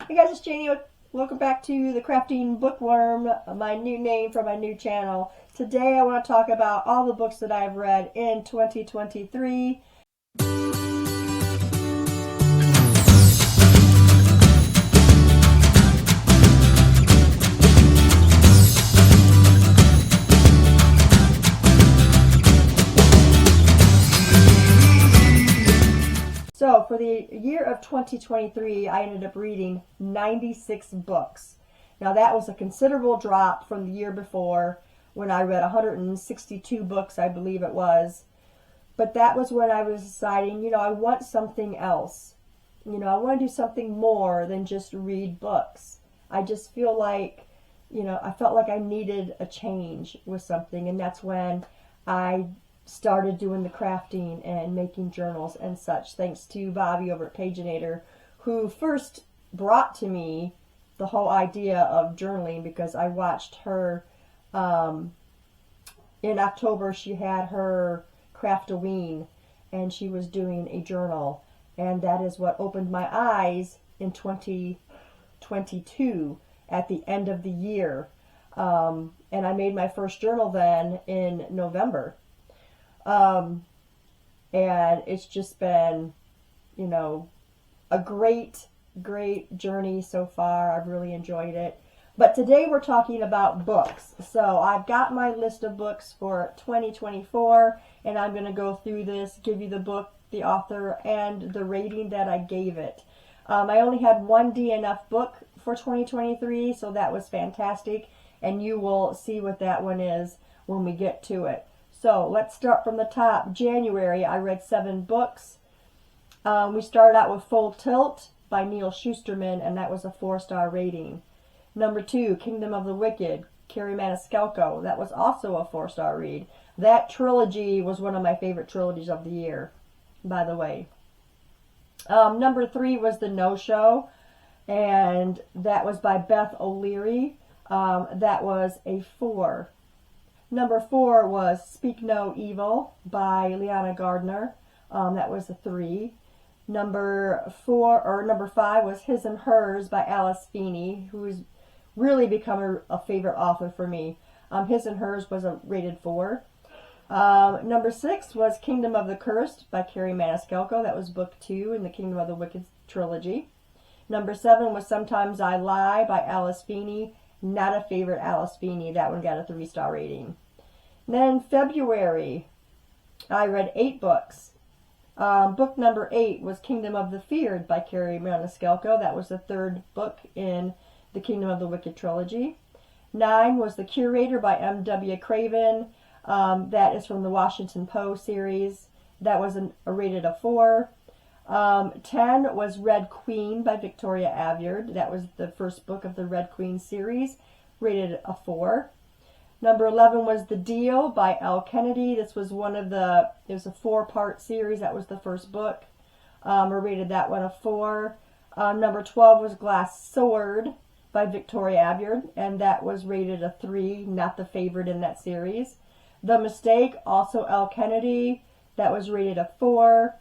Hey guys, it's Janie. Welcome back to the Crafting Bookworm, my new name for my new channel. Today I want to talk about all the books that I've read in 2023. So for the year of 2023, I ended up reading 96 books. Now that was a considerable drop from the year before when I read 162 books, I believe it was. But that was when I was deciding, I want something else. I want to do something more than just read books. I just feel like, I felt like I needed a change with something, and that's when I started doing the crafting and making journals and such, thanks to Bobby over at Paginator, who first brought to me the whole idea of journaling because I watched her in October. She had her Craftoween and she was doing a journal, and that is what opened my eyes in 2022 at the end of the year, and I made my first journal then in November. And it's just been, a great journey so far. I've really enjoyed it. But today we're talking about books. So I've got my list of books for 2024, and I'm going to go through this, give you the book, the author, and the rating that I gave it. I only had one DNF book for 2023, so that was fantastic, and you will see what that one is when we get to it. So let's start from the top. January, I read 7 books. We started out with Full Tilt by Neil Shusterman, and that was a 4-star rating. Number 2, Kingdom of the Wicked, Carrie Maniscalco. That was also a 4-star read. That trilogy was one of my favorite trilogies of the year, by the way. Number 3 was The No-Show, and that was by Beth O'Leary. That was a 4. Number 4 was Speak No Evil by Liana Gardner. That was a 3. Number 5 was His and Hers by Alice Feeney, who's really become a favorite author for me. His and Hers was a rated 4. Number 6 was Kingdom of the Cursed by Carrie Maniscalco. That was book 2 in the Kingdom of the Wicked trilogy. Number 7 was Sometimes I Lie by Alice Feeney. Not a favorite Alice Feeney. That one got a 3-star rating. Then February, I read 8 books. Book number 8 was Kingdom of the Feared by Carrie Maniscalco. That was the 3rd book in the Kingdom of the Wicked trilogy. 9 was The Curator by M.W. Craven. That is from the Washington Post series. That was a rated a 4. 10 was Red Queen by Victoria Aveyard. That was the first book of the Red Queen series, rated a 4. Number 11 was The Deal by L. Kennedy. This was it was a 4-part series. That was the first book. I rated that one a 4. Number 12 was Glass Sword by Victoria Aveyard, and that was rated a 3, not the favorite in that series. The Mistake, also L. Kennedy. That was rated a 4.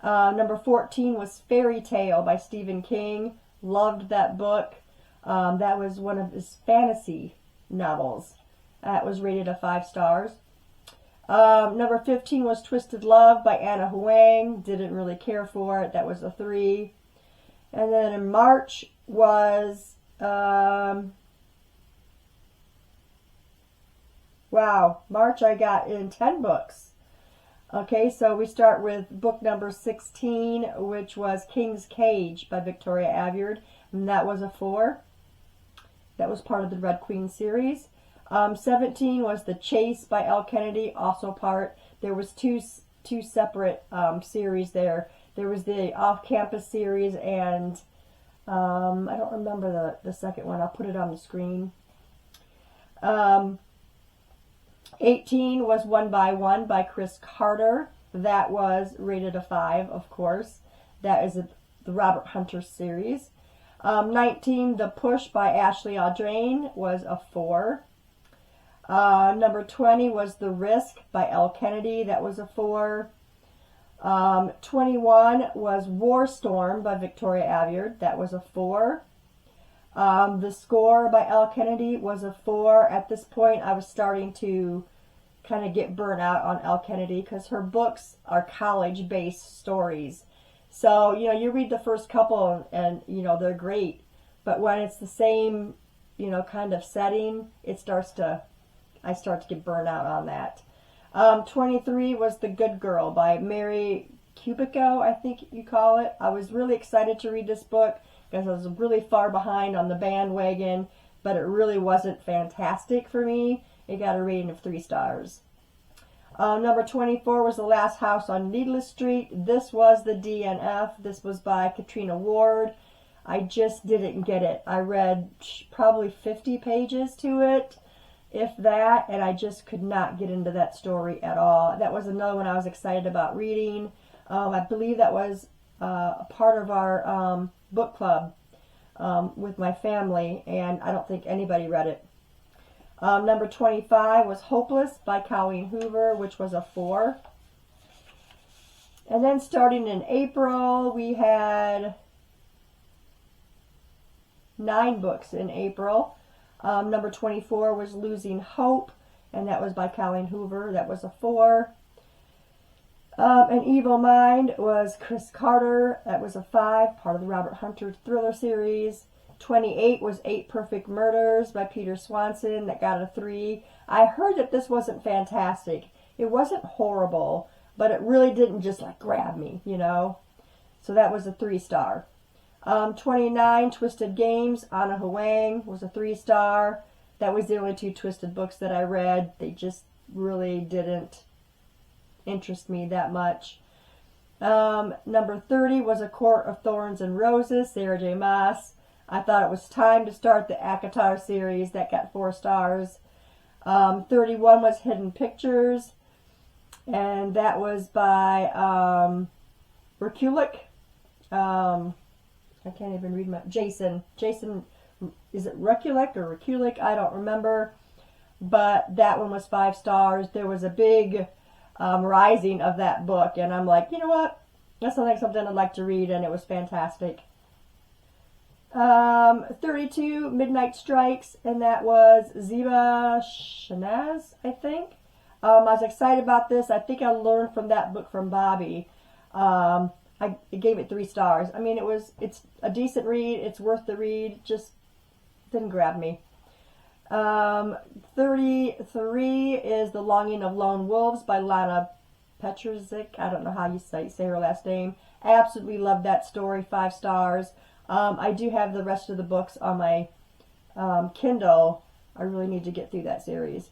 Number 14 was Fairy Tale by Stephen King. Loved that book. That was one of his fantasy novels. That was rated a 5 stars. Number 15 was Twisted Love by Anna Huang. Didn't really care for it. That was a 3. And then in March was... March I got in 10 books. Okay, so we start with book number 16, which was King's Cage by Victoria Aveyard, and that was a 4. That was part of the Red Queen series. 17 was The Chase by L. Kennedy, also part. There was two separate series there. There was the Off-Campus series, and I don't remember the second one. I'll put it on the screen. 18 was One by One by Chris Carter. That was rated a 5, of course. That is the Robert Hunter series. 19, The Push by Ashley Audrain was a 4. Number 20 was The Risk by L. Kennedy. That was a 4. 21 was War Storm by Victoria Aveyard. That was a 4. The Score by Elle Kennedy was a 4. At this point, I was starting to kind of get burnt out on Elle Kennedy because her books are college-based stories. So, you read the first couple and, they're great. But when it's the same, kind of setting, I start to get burnt out on that. 23 was The Good Girl by Mary Kubico, I think you call it. I was really excited to read this book because I was really far behind on the bandwagon, but it really wasn't fantastic for me. It got a rating of 3 stars. Number 24 was The Last House on Needless Street. This was the DNF. This was by Katrina Ward. I just didn't get it. I read probably 50 pages to it, if that, and I just could not get into that story at all. That was another one I was excited about reading. I believe that was a part of our book club with my family, and I don't think anybody read it. Number 25 was Hopeless by Colleen Hoover, which was a 4. And then starting in April, we had 9 books in April. Number 24 was Losing Hope, and that was by Colleen Hoover. That was a 4. An Evil Mind was Chris Carter. That was a 5, part of the Robert Hunter thriller series. 28 was 8 Perfect Murders by Peter Swanson. That got a 3. I heard that this wasn't fantastic. It wasn't horrible, but it really didn't just grab me, So that was a 3 star. 29 Twisted Games, Anna Huang, was a 3 star. That was the only 2 Twisted books that I read. They just really didn't interest me that much. Number 30 was A Court of Thorns and Roses, Sarah J. Maas. I thought it was time to start the ACOTAR series. That got 4 stars. 31 was Hidden Pictures, and that was by Rekulik. I can't even read Jason, is it Rekulik or Rekulik? I don't remember. But that one was 5 stars. There was a big rising of that book, and I'm like, you know what? That's something I'd like to read, and it was fantastic. 32 Midnight Strikes, and that was Ziba Shanaz, I think. I was excited about this. I think I learned from that book from Bobby. I gave it 3 stars. I mean, it's a decent read. It's worth the read. Just didn't grab me. 33 is The Longing of Lone Wolves by Lana Petrzik. I don't know how you say her last name. I absolutely loved that story. 5 stars. I do have the rest of the books on my Kindle. I really need to get through that series.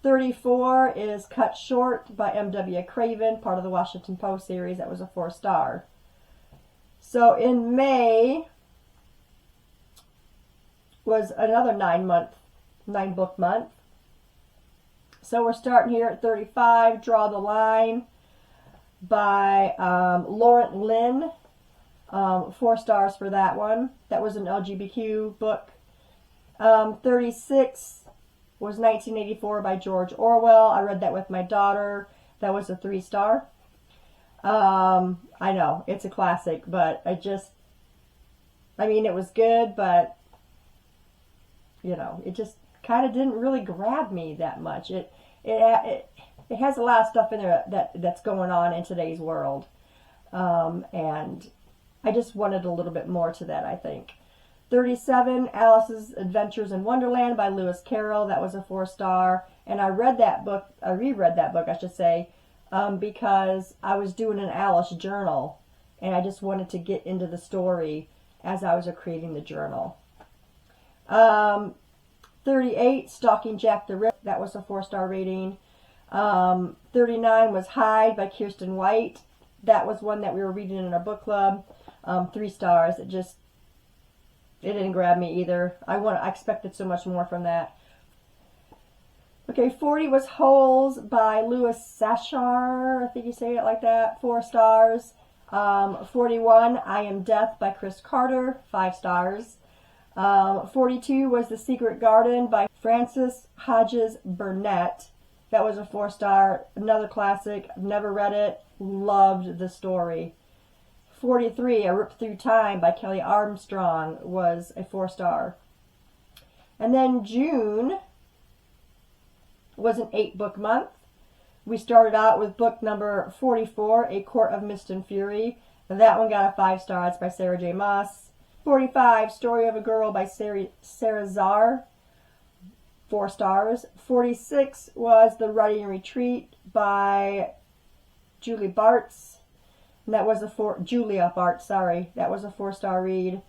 34 is Cut Short by M.W. Craven, part of the Washington Post series. That was a 4 star. So in May was another 9 book month. So we're starting here at 35, Draw the Line by Laurent Lynn. 4 stars for that one. That was an LGBTQ book. 36 was 1984 by George Orwell. I read that with my daughter. That was a 3 star. I know, it's a classic, but it was good, but, it just kind of didn't really grab me that much. It has a lot of stuff in there that's going on in today's world. And I just wanted a little bit more to that, I think. 37, Alice's Adventures in Wonderland by Lewis Carroll. That was a 4 star. And I reread that book, I should say, because I was doing an Alice journal. And I just wanted to get into the story as I was creating the journal. 38, Stalking Jack the Ripper. That was a 4 star rating. 39 was Hide by Kirsten White. That was one that we were reading in our book club. 3 stars. It didn't grab me either. I expected so much more from that. Okay, 40 was Holes by Louis Sachar. I think you say it like that. 4 stars. 41, I Am Death by Chris Carter. 5 stars. 42 was The Secret Garden by Frances Hodges Burnett. That was a 4 star. Another classic. Never read it. Loved the story. 43, A Rip Through Time by Kelly Armstrong was a 4-star. And then June was an 8-book month. We started out with book number 44, A Court of Mist and Fury. And that one got a 5-star. It's by Sarah J. Maas. 45, Story of a Girl by Sarah Zarr. 4 stars. 46 was The Ruddy Retreat by Julia Bartz. And that was Julia Bartz, sorry. That was a 4-star read.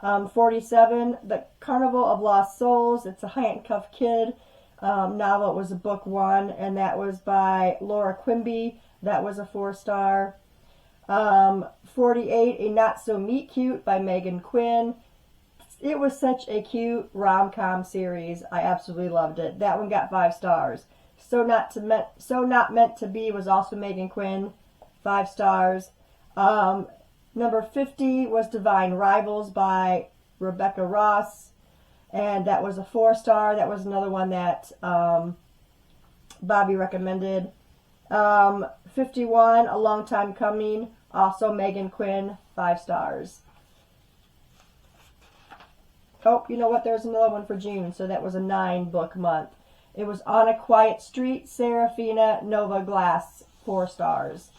47, The Carnival of Lost Souls. It's a handcuffed kid novel. It was a book 1, and that was by Laura Quimby. That was a 4-star. 48, A Not So Meet Cute by Megan Quinn. It was such a cute rom-com series. I absolutely loved it. That one got 5 stars. So Not Meant to Be was also Megan Quinn. 5 stars. Number 50 was Divine Rivals by Rebecca Ross. And that was a 4-star. That was another one that Bobby recommended. 51, A Long Time Coming. Also Megan Quinn. 5 stars. Oh, you know what? There's another one for June. So that was a 9-book month. It was On a Quiet Street, Serafina Nova Glass. 4 stars.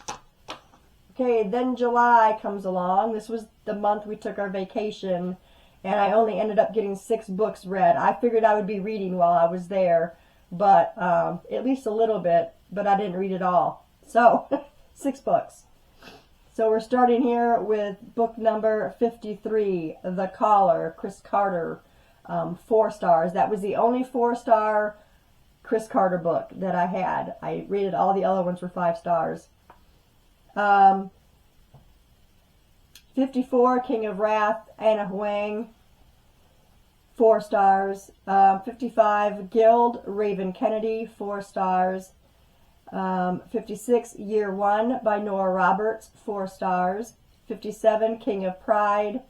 Okay, then July comes along. This was the month we took our vacation, and I only ended up getting 6 books read. I figured I would be reading while I was there, but at least a little bit, but I didn't read it all. So, 6 books. So we're starting here with book number 53, The Caller, Chris Carter, 4 stars. That was the only 4-star Chris Carter book that I had. I rated all the other ones for 5 stars. 54, King of Wrath, Anna Huang, 4 stars. 55, Guild, Raven Kennedy, 4 stars. 56, Year One by Nora Roberts, 4 stars. 57, King of Pride,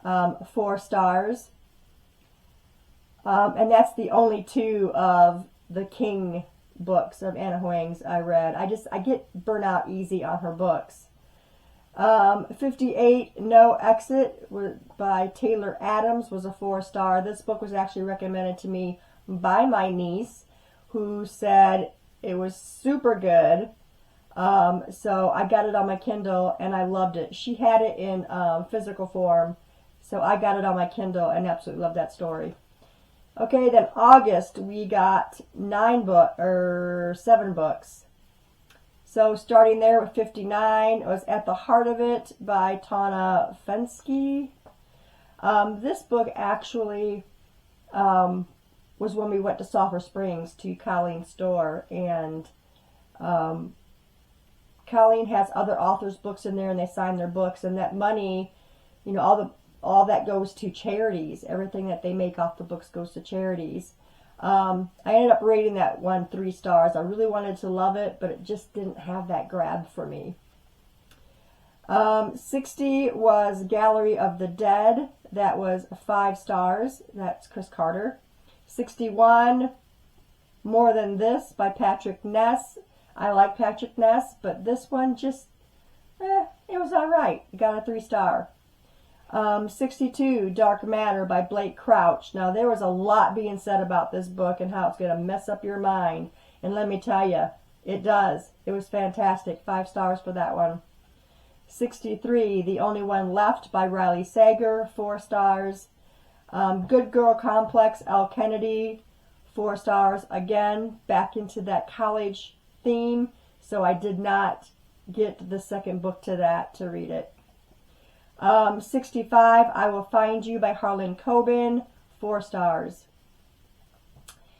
4 stars. And that's the only 2 of the King books of Anna Huang's I read. I get burnt out easy on her books. 58, No Exit by Taylor Adams was a 4-star. This book was actually recommended to me by my niece, who said it was super good. So I got it on my Kindle and I loved it. She had it in physical form, so I got it on my Kindle and absolutely loved that story. Okay, then August we got 7 books. So starting there with 59, it was At the Heart of It by Tana Fensky. This book actually was when we went to Sulphur Springs to Colleen's store, and Colleen has other authors' books in there, and they sign their books, and that money, you know, all that goes to charities. Everything that they make off the books goes to charities. I ended up rating that one 3 stars. I really wanted to love it, but it just didn't have that grab for me. 60 was Gallery of the Dead. That was 5 stars. That's Chris Carter. 61, More Than This by Patrick Ness. I like Patrick Ness, but this one just, it was alright. It got a 3-star. 62, Dark Matter by Blake Crouch. Now, there was a lot being said about this book and how it's going to mess up your mind. And let me tell you, it does. It was fantastic. 5 stars for that one. 63, The Only One Left by Riley Sager. 4 stars. Good Girl Complex, L. Kennedy. 4 stars. Again, back into that college theme. So I did not get the second book to that to read it. 65, I Will Find You by Harlan Coben, 4 stars.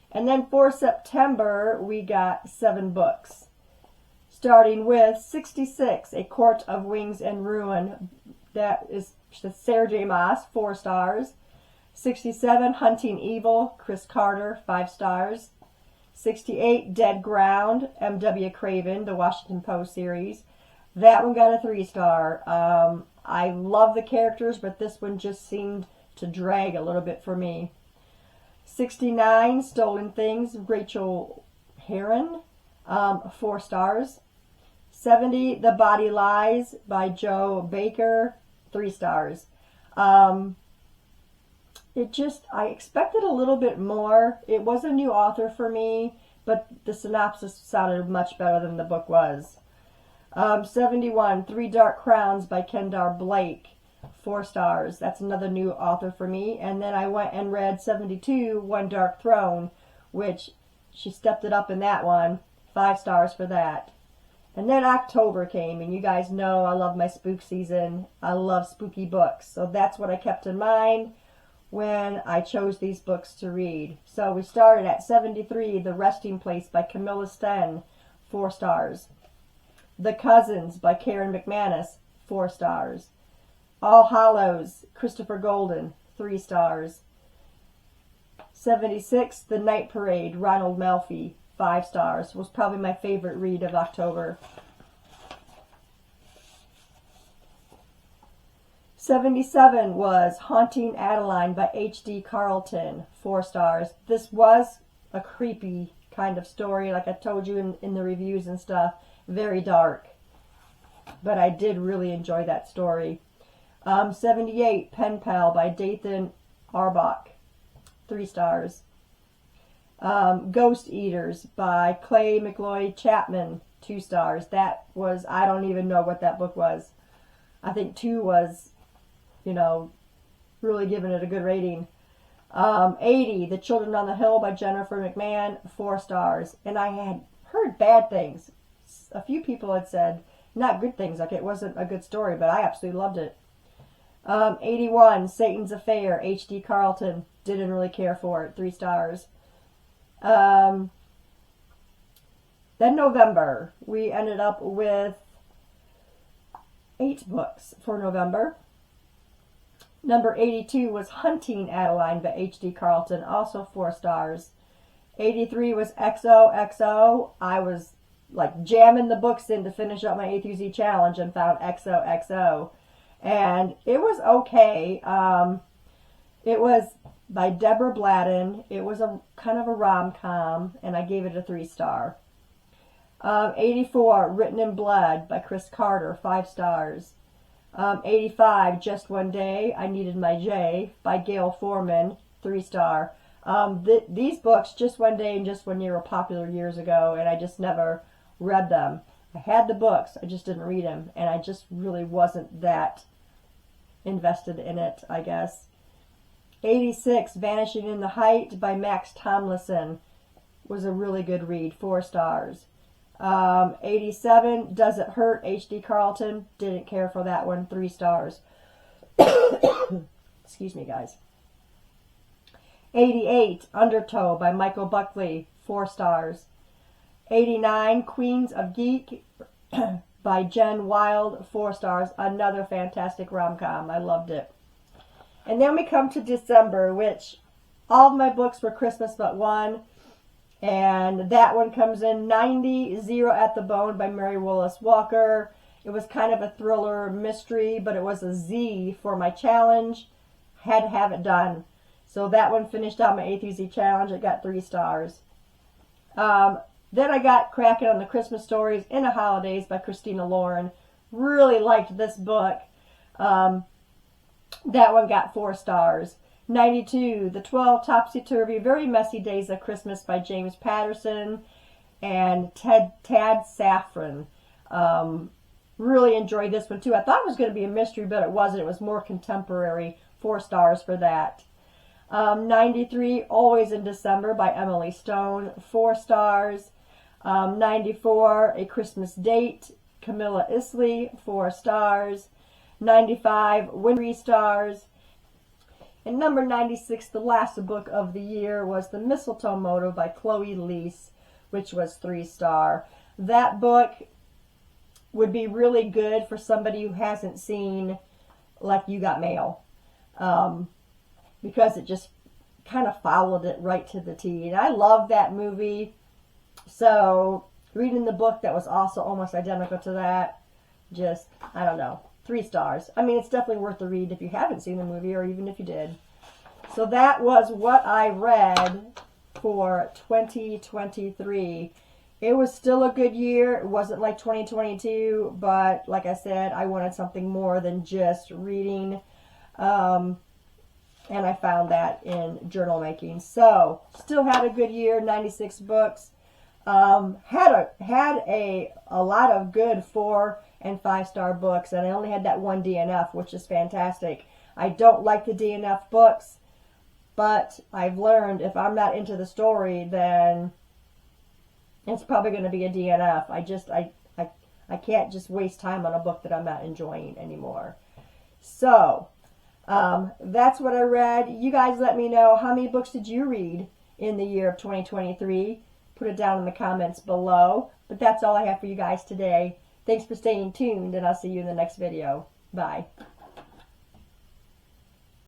And then for September, we got 7 books. Starting with 66, A Court of Wings and Ruin. That is Sarah J. Maas, 4 stars. 67, Hunting Evil, Chris Carter, 5 stars. 68, Dead Ground, M.W. Craven, the Washington Post series. That one got a 3-star. I love the characters, but this one just seemed to drag a little bit for me. 69, Stolen Things, Rachel Herron, 4 stars. 70, The Body Lies by Joe Baker, 3 stars. I expected a little bit more. It was a new author for me, but the synopsis sounded much better than the book was. 71, Three Dark Crowns by Kendar Blake, 4 stars. That's another new author for me. And then I went and read 72, One Dark Throne, which she stepped it up in that one. 5 stars for that. And then October came, and you guys know I love my spook season. I love spooky books. So that's what I kept in mind when I chose these books to read. So we started at 73, The Resting Place by Camilla Sten, 4 stars. The Cousins by Karen McManus, 4 stars. All Hallows, Christopher Golden, 3 stars. 76, The Night Parade, Ronald Melfi, 5 stars. Was probably my favorite read of October. 77 was Haunting Adeline by H.D. Carlton, 4 stars. This was a creepy kind of story, like I told you in the reviews and stuff. Very dark. But I did really enjoy that story. 78, Pen Pal by Dathan Arbach, 3 stars. Ghost Eaters by Clay McLeod Chapman, 2 stars. That was, I don't even know what that book was. I think 2 was, really giving it a good rating. 80, The Children on the Hill by Jennifer McMahon, 4 stars. And I had heard bad things. A few people had said not good things, like it wasn't a good story, but I absolutely loved it. 81, Satan's Affair, H.D. Carlton. Didn't really care for it, 3 stars. Then November, we ended up with 8 books for November. Number 82 was Hunting Adeline by H.D. Carlton, also 4 stars. 83 was XOXO. I was like jamming the books in to finish up my A through Z challenge and found XOXO. And it was okay. It was by Deborah Bladden. It was a kind of a rom-com, and I gave it a 3 star. 84, Written in Blood by Chris Carter, 5 stars. 85, Just One Day, I Needed My J by Gail Foreman, 3 star. These books, Just One Day and Just One Year, were popular years ago, and I just never read them. I had the books, I just didn't read them, and I just really wasn't that invested in it, I guess. 86, Vanishing in the Height by Max Tomlinson was a really good read, 4 stars. 87, Does It Hurt, H.D. Carlton. Didn't care for that one, 3 stars. Excuse me, guys. 88, Undertow by Michael Buckley, 4 stars. 89, Queens of Geek by Jen Wild, 4 stars. Another fantastic rom-com. I loved it. And then we come to December, which all of my books were Christmas but one. And that one comes in 90, Zero at the Bone by Mary Willis Walker. It was kind of a thriller mystery, but it was a Z for my challenge. Had to have it done. So that one finished out my A through Z challenge. It got 3 stars. Then I got cracking on the Christmas Stories in the Holidays by Christina Lauren. Really liked this book. That one got 4 stars. 92, The 12 Topsy-Turvy Very Messy Days of Christmas by James Patterson and Tad Safran. Really enjoyed this one too. I thought it was going to be a mystery, but it wasn't. It was more contemporary. 4 stars for that. 93, Always in December by Emily Stone. 4 stars. 94, A Christmas Date, Camilla Isley. 4 stars. 95, 3 stars. And number 96, the last book of the year, was The Mistletoe Motive by Chloe Leese, which was 3 star. That book would be really good for somebody who hasn't seen Like You Got Mail, because it just kind of followed it right to the T. And I love that movie, so reading the book that was also almost identical to that, just, I don't know. 3 stars. I mean, it's definitely worth the read if you haven't seen the movie, or even if you did. So that was what I read for 2023. it was still a good year. It wasn't like 2022, but like I said, I wanted something more than just reading. And I found that in journal making. So, still had a good year, 96 books. Had a lot of good 4- and 5-star books, and I only had that one DNF, which is fantastic. I don't like the DNF books, but I've learned if I'm not into the story, then it's probably going to be a DNF. I can't just waste time on a book that I'm not enjoying anymore. So, that's what I read. You guys let me know, how many books did you read in the year of 2023? Put it down in the comments below. But that's all I have for you guys today. Thanks for staying tuned, and I'll see you in the next video. Bye.